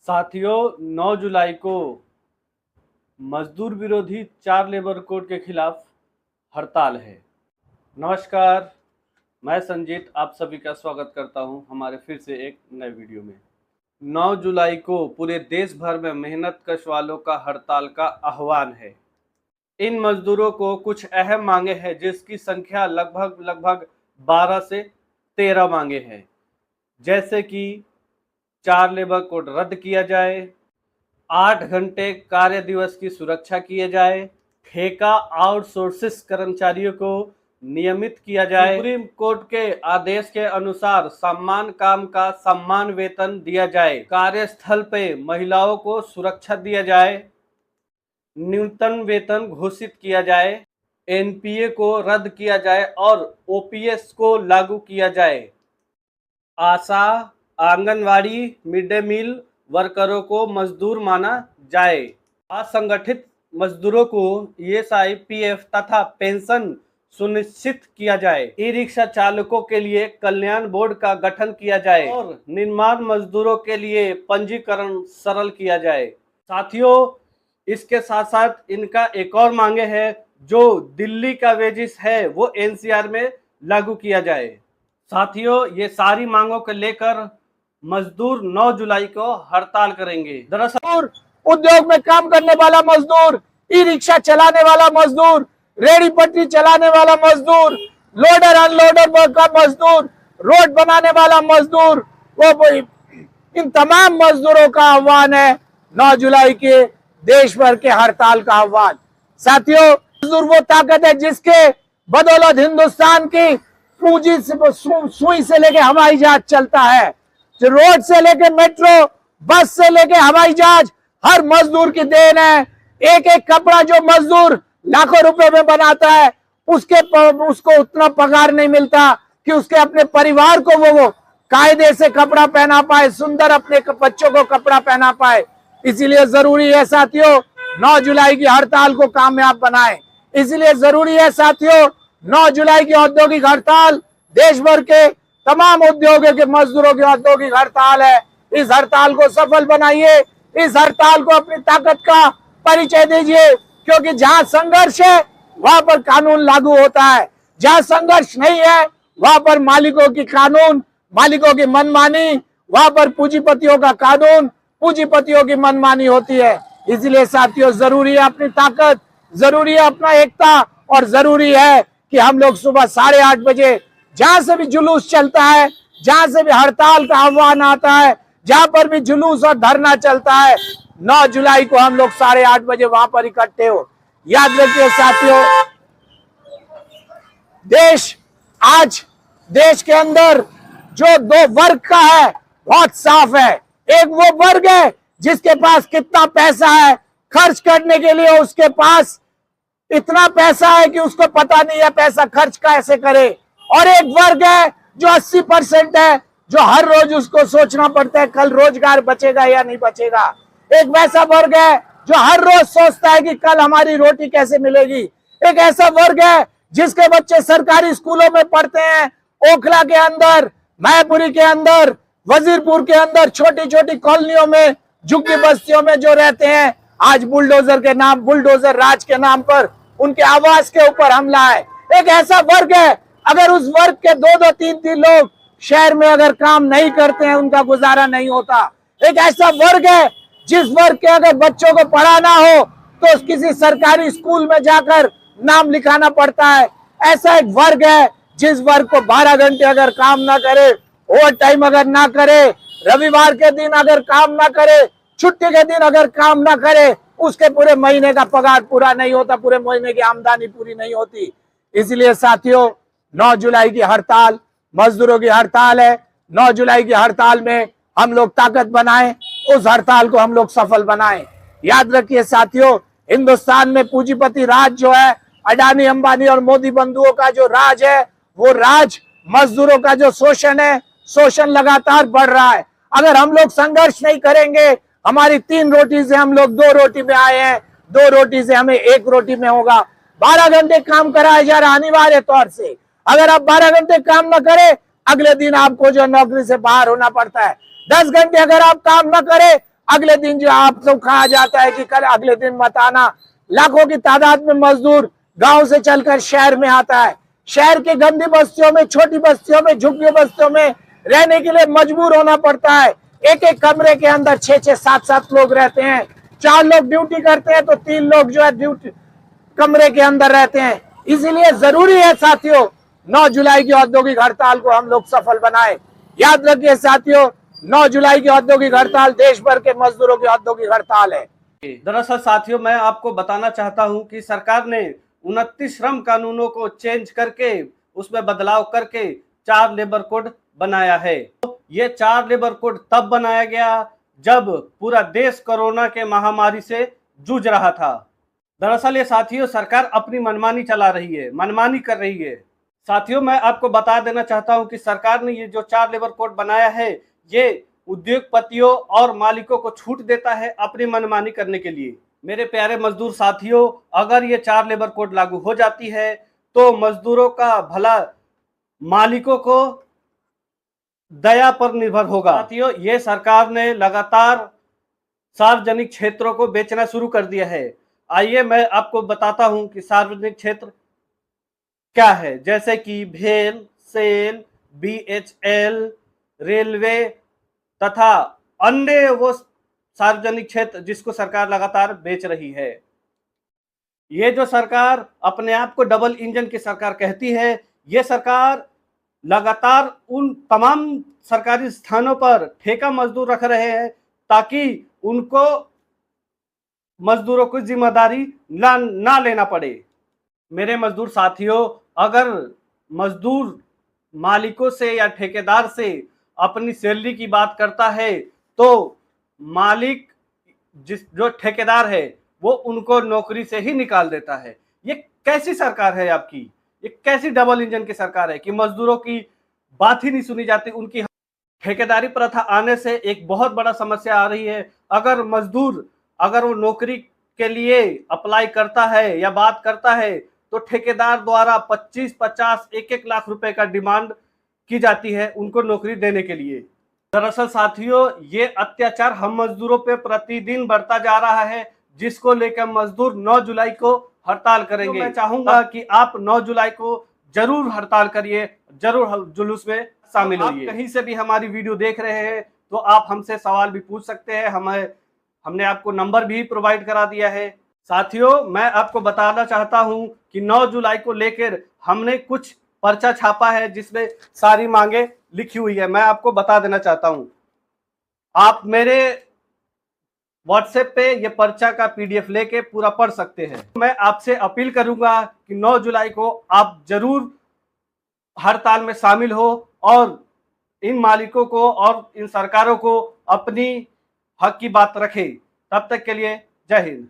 साथियों, 9 जुलाई को मजदूर विरोधी 4 लेबर कोड के खिलाफ हड़ताल है। नमस्कार, मैं संजीत आप सभी का स्वागत करता हूं हमारे फिर से एक नए वीडियो में। 9 जुलाई को पूरे देश भर में मेहनत कश वालों का हड़ताल का आह्वान है। इन मजदूरों को कुछ अहम मांगे हैं जिसकी संख्या लगभग 12 से 13 मांगे हैं, जैसे कि 4 लेबर कोड रद्द किया जाए, 8 घंटे कार्य दिवस की सुरक्षा किए जाए, ठेका आउटसोर्सिस कर्मचारियों को नियमित किया जाए, सुप्रीम कोर्ट के आदेश के अनुसार समान काम का समान वेतन दिया जाए, कार्यस्थल पे महिलाओं को सुरक्षा दिया जाए, न्यूनतम वेतन घोषित किया जाए, एनपीए को रद्द किया जाए और ओपीएस को लागू किया जाए। आशा, आंगनवाड़ी, मिड डे मील वर्करों को मजदूर माना जाए। असंगठित मजदूरों को ईएसआई, पीएफ तथा पेंशन सुनिश्चित किया जाए। ई रिक्शा चालकों के लिए कल्याण बोर्ड का गठन किया जाए और निर्माण मजदूरों के लिए पंजीकरण सरल किया जाए। साथियों, इसके साथ साथ इनका एक और मांगे है, जो दिल्ली का वेजिस है वो एनसीआर में लागू किया जाए। साथियों, ये सारी मांगों को लेकर मजदूर 9 जुलाई को हड़ताल करेंगे। दरअसल उद्योग में काम करने वाला मजदूर, ई रिक्शा चलाने वाला मजदूर, रेड़ी पटरी चलाने वाला मजदूर, लोडर अनलोडर का मजदूर, रोड बनाने वाला मजदूर, वो इन तमाम मजदूरों का आह्वान है 9 जुलाई के देश भर के हड़ताल का आह्वान। साथियों, मजदूर वो ताकत है जिसके बदौलत हिंदुस्तान की पूंजी से सुई से लेके हवाई जहाज चलता है, रोड से लेके मेट्रो, बस से लेके हवाई जहाज, हर मजदूर की देन है। एक एक कपड़ा जो मजदूर लाखों रुपए में बनाता है, उसको उतना पगार नहीं मिलता कि उसके अपने परिवार को वो कायदे से कपड़ा पहना पाए, सुंदर अपने बच्चों को कपड़ा पहना पाए। इसीलिए जरूरी है साथियों 9 जुलाई की हड़ताल को कामयाब बनाएं। इसलिए जरूरी है साथियों 9 जुलाई की औद्योगिक हड़ताल, देश भर के तमाम उद्योगों के मजदूरों की औद्योगिक हड़ताल है। इस हड़ताल को सफल बनाइए, इस हड़ताल को अपनी ताकत का परिचय दीजिए, क्योंकि जहां संघर्ष है वहां पर कानून लागू होता है, जहां संघर्ष नहीं है वहां पर मालिकों की कानून, मालिकों की मनमानी, वहां पर पूंजीपतियों का कानून, पूंजीपतियों की मनमानी होती है। इसलिए साथियों जरूरी है अपनी ताकत, जरूरी है अपना एकता, और जरूरी है कि हम लोग सुबह 8:30 बजे जहां से भी जुलूस चलता है, जहां से भी हड़ताल का आह्वान आता है, जहां पर भी जुलूस और धरना चलता है, 9 जुलाई को हम लोग 8:30 बजे वहां पर इकट्ठे हो। याद रखिए साथियों, देश के अंदर जो दो वर्ग का है बहुत साफ है। एक वो वर्ग है जिसके पास कितना पैसा है खर्च करने के लिए, उसके पास इतना पैसा है कि उसको पता नहीं है पैसा खर्च कैसे करे, और एक वर्ग है जो 80% है, जो हर रोज उसको सोचना पड़ता है कल रोजगार बचेगा या नहीं बचेगा। एक वैसा वर्ग है जो हर रोज सोचता है कि कल हमारी रोटी कैसे मिलेगी। एक ऐसा वर्ग है जिसके बच्चे सरकारी स्कूलों में पढ़ते हैं, ओखला के अंदर, मैपुरी के अंदर, वजीरपुर के अंदर, छोटी छोटी कॉलोनियों में, झुग्गी बस्तियों में जो रहते हैं। आज बुलडोजर राज के नाम पर उनके आवास के ऊपर हमला है। एक ऐसा वर्ग है, अगर उस वर्ग के 2-2, 3-3 लोग शहर में अगर काम नहीं करते हैं, उनका गुजारा नहीं होता। एक ऐसा वर्ग है जिस वर्ग के अगर बच्चों को पढ़ाना हो तो किसी सरकारी स्कूल में जाकर नाम लिखाना पड़ता है। ऐसा एक वर्ग है जिस वर्ग को 12 घंटे अगर काम ना करे, ओवर टाइम अगर ना करे, रविवार के दिन अगर काम ना करे, छुट्टी के दिन अगर काम ना करे, उसके पूरे महीने का पगार पूरा नहीं होता, पूरे महीने की आमदनी पूरी नहीं होती। इसलिए साथियों 9 जुलाई की हड़ताल मजदूरों की हड़ताल है। 9 जुलाई की हड़ताल में हम लोग ताकत बनाएं, उस हड़ताल को हम लोग सफल बनाएं। याद रखिए साथियों, हिंदुस्तान में पूंजीपति राज जो है, अडानी, अंबानी और मोदी बंधुओं का जो राज है, वो राज मजदूरों का जो शोषण है, शोषण लगातार बढ़ रहा है। अगर हम लोग संघर्ष नहीं करेंगे, हमारी 3 रोटी से हम लोग 2 रोटी में आए हैं, 2 रोटी से हमें 1 रोटी में होगा। 12 घंटे काम कराया जा रहा अनिवार्य तौर से, अगर आप 12 घंटे काम न करें, अगले दिन आपको जो नौकरी से बाहर होना पड़ता है। 10 घंटे अगर आप काम न करें, अगले दिन जो आप सब कहा जाता है कि कल अगले दिन मत आना, लाखों की तादाद में मजदूर गांव से चलकर शहर में आता है। शहर के गंदी बस्तियों में, छोटी बस्तियों में, झुग्गी बस्तियों में रहने के लिए मजबूर होना पड़ता है। एक एक कमरे के अंदर 6-6, 7-7 लोग रहते हैं। 4 लोग ड्यूटी करते हैं तो 3 लोग जो है ड्यूटी कमरे के अंदर रहते हैं। इसीलिए जरूरी है साथियों, 9 जुलाई की औद्योगिक हड़ताल को हम लोग सफल बनाएं। याद रखिए साथियों, 9 जुलाई की औद्योगिक हड़ताल देश भर के मजदूरों की औद्योगिक हड़ताल है। दरअसल साथियों, मैं आपको बताना चाहता हूं कि सरकार ने 29 श्रम कानूनों को चेंज करके, उसमें बदलाव करके 4 लेबर कोड बनाया है। ये 4 लेबर कोड तब बनाया गया जब पूरा देश कोरोना के महामारी से जूझ रहा था। दरअसल ये साथियों, सरकार अपनी मनमानी चला रही है, मनमानी कर रही है। साथियों, मैं आपको बता देना चाहता हूं कि सरकार ने ये जो 4 लेबर कोड बनाया है, ये उद्योगपतियों और मालिकों को छूट देता है अपनी मनमानी करने के लिए। मेरे प्यारे मजदूर साथियों, अगर ये 4 लेबर कोड लागू हो जाती है तो मजदूरों का भला मालिकों को दया पर निर्भर होगा। साथियों, ये सरकार ने लगातार सार्वजनिक क्षेत्रों को बेचना शुरू कर दिया है। आइए मैं आपको बताता हूं कि सार्वजनिक क्षेत्र क्या है, जैसे कि भेल, सेल, बीएचएल, रेलवे तथा अन्य वो सार्वजनिक क्षेत्र जिसको सरकार लगातार बेच रही है। ये जो सरकार अपने आप को डबल इंजन की सरकार कहती है, ये सरकार लगातार उन तमाम सरकारी स्थानों पर ठेका मजदूर रख रहे हैं ताकि उनको मजदूरों को जिम्मेदारी ना लेना पड़े। मेरे मजदूर साथियों, अगर मजदूर मालिकों से या ठेकेदार से अपनी सैलरी की बात करता है तो मालिक जो ठेकेदार है वो उनको नौकरी से ही निकाल देता है। ये कैसी सरकार है आपकी? ये कैसी डबल इंजन की सरकार है कि मजदूरों की बात ही नहीं सुनी जाती? उनकी ठेकेदारी प्रथा आने से एक बहुत बड़ा समस्या आ रही है। अगर मजदूर वो नौकरी के लिए अप्लाई करता है या बात करता है तो ठेकेदार द्वारा 25, 50, 1-1 लाख रुपए का डिमांड की जाती है उनको नौकरी देने के लिए। दरअसल साथियों, ये अत्याचार हम मजदूरों पे प्रतिदिन बढ़ता जा रहा है, जिसको लेकर मजदूर 9 जुलाई को हड़ताल करेंगे। तो मैं चाहूंगा कि आप 9 जुलाई को जरूर हड़ताल करिए, जरूर जुलूस में शामिल होइए। कहीं से भी हमारी वीडियो देख रहे हैं तो आप हमसे सवाल भी पूछ सकते हैं। हमने आपको नंबर भी प्रोवाइड करा दिया है। साथियों, मैं आपको बताना चाहता हूं कि 9 जुलाई को लेकर हमने कुछ पर्चा छापा है जिसमें सारी मांगे लिखी हुई है। मैं आपको बता देना चाहता हूं, आप मेरे व्हाट्सएप पे ये पर्चा का पीडीएफ लेके पूरा पढ़ सकते हैं। मैं आपसे अपील करूंगा कि 9 जुलाई को आप जरूर हड़ताल में शामिल हो और इन मालिकों को और इन सरकारों को अपनी हक की बात रखें। तब तक के लिए जय हिंद।